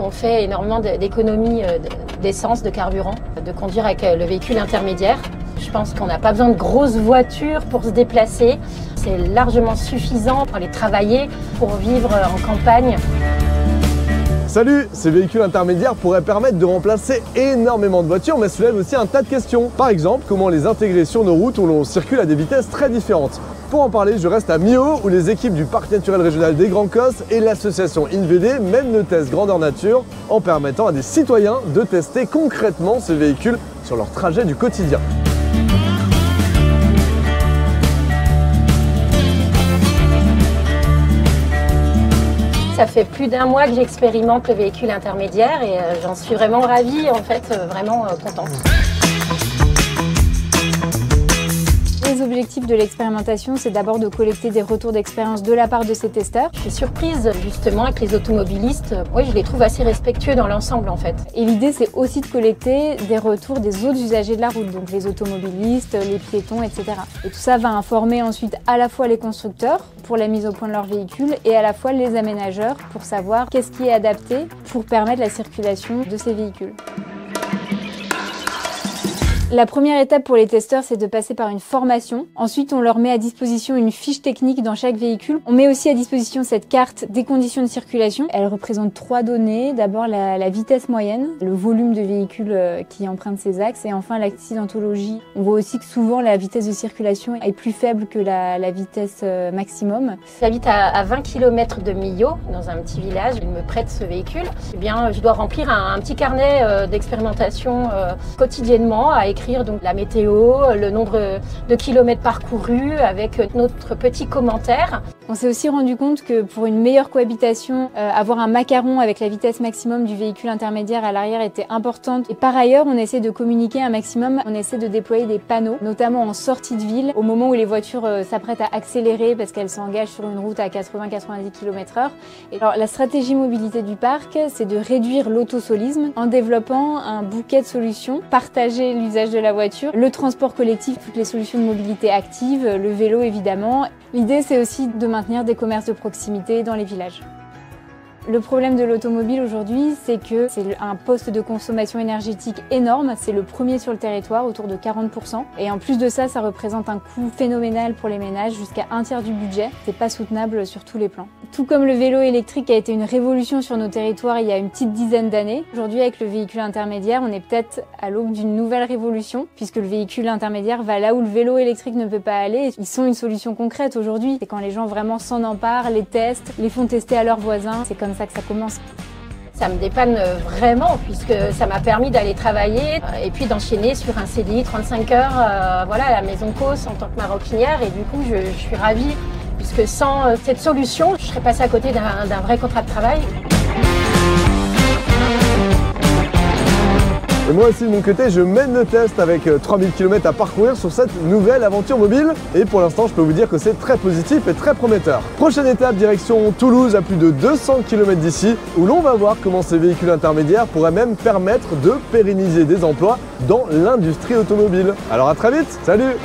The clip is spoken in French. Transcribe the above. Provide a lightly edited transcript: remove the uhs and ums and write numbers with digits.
On fait énormément d'économies d'essence, de carburant, de conduire avec le véhicule intermédiaire. Je pense qu'on n'a pas besoin de grosses voitures pour se déplacer. C'est largement suffisant pour aller travailler, pour vivre en campagne. Salut! Ces véhicules intermédiaires pourraient permettre de remplacer énormément de voitures, mais soulèvent aussi un tas de questions. Par exemple, comment les intégrer sur nos routes où l'on circule à des vitesses très différentes. Pour en parler, je reste à Milhaud, où les équipes du Parc naturel régional des Grands Causses et l'association InVD mènent le test grandeur nature en permettant à des citoyens de tester concrètement ces véhicules sur leur trajet du quotidien. Ça fait plus d'un mois que j'expérimente le véhicule intermédiaire et j'en suis vraiment ravie, en fait, vraiment contente. Les objectifs de l'expérimentation, c'est d'abord de collecter des retours d'expérience de la part de ces testeurs. Je suis surprise justement avec les automobilistes. Oui, je les trouve assez respectueux dans l'ensemble en fait. Et l'idée, c'est aussi de collecter des retours des autres usagers de la route, donc les automobilistes, les piétons, etc. Et tout ça va informer ensuite à la fois les constructeurs pour la mise au point de leur véhicule et à la fois les aménageurs pour savoir qu'est-ce qui est adapté pour permettre la circulation de ces véhicules. La première étape pour les testeurs, c'est de passer par une formation. Ensuite, on leur met à disposition une fiche technique dans chaque véhicule. On met aussi à disposition cette carte des conditions de circulation. Elle représente 3 données. D'abord, la vitesse moyenne, le volume de véhicules qui empruntent ces axes et enfin l'accidentologie. On voit aussi que souvent, la vitesse de circulation est plus faible que la vitesse maximum. J'habite à 20 km de Milhaud, dans un petit village. Il me prête ce véhicule. Eh bien, je dois remplir un petit carnet d'expérimentation quotidiennement à écrire donc la météo, le nombre de kilomètres parcourus avec notre petit commentaire. On s'est aussi rendu compte que pour une meilleure cohabitation, avoir un macaron avec la vitesse maximum du véhicule intermédiaire à l'arrière était importante. Et par ailleurs, on essaie de communiquer un maximum, on essaie de déployer des panneaux, notamment en sortie de ville, au moment où les voitures s'apprêtent à accélérer parce qu'elles s'engagent sur une route à 80-90 km/h. Et alors, la stratégie mobilité du parc, c'est de réduire l'autosolisme en développant un bouquet de solutions, partager l'usage de la voiture, le transport collectif, toutes les solutions de mobilité active, le vélo évidemment. L'idée, c'est aussi de maintenir des commerces de proximité dans les villages. Le problème de l'automobile aujourd'hui, c'est que c'est un poste de consommation énergétique énorme. C'est le premier sur le territoire, autour de 40%. Et en plus de ça, ça représente un coût phénoménal pour les ménages, jusqu'à 1/3 du budget. C'est pas soutenable sur tous les plans. Tout comme le vélo électrique a été une révolution sur nos territoires il y a une petite dizaine d'années, aujourd'hui avec le véhicule intermédiaire, on est peut-être à l'aube d'une nouvelle révolution, puisque le véhicule intermédiaire va là où le vélo électrique ne peut pas aller. Ils sont une solution concrète aujourd'hui. C'est quand les gens vraiment s'en emparent, les testent, les font tester à leurs voisins. C'est comme ça que ça commence. Ça me dépanne vraiment puisque ça m'a permis d'aller travailler et puis d'enchaîner sur un CDI 35 heures voilà, à la Maison Causse en tant que maroquinière et du coup je suis ravie puisque sans cette solution je serais passée à côté d'un vrai contrat de travail. Et moi aussi de mon côté, je mène le test avec 3000 km à parcourir sur cette nouvelle aventure mobile. Et pour l'instant, je peux vous dire que c'est très positif et très prometteur. Prochaine étape, direction Toulouse, à plus de 200 km d'ici, où l'on va voir comment ces véhicules intermédiaires pourraient même permettre de pérenniser des emplois dans l'industrie automobile. Alors à très vite, salut!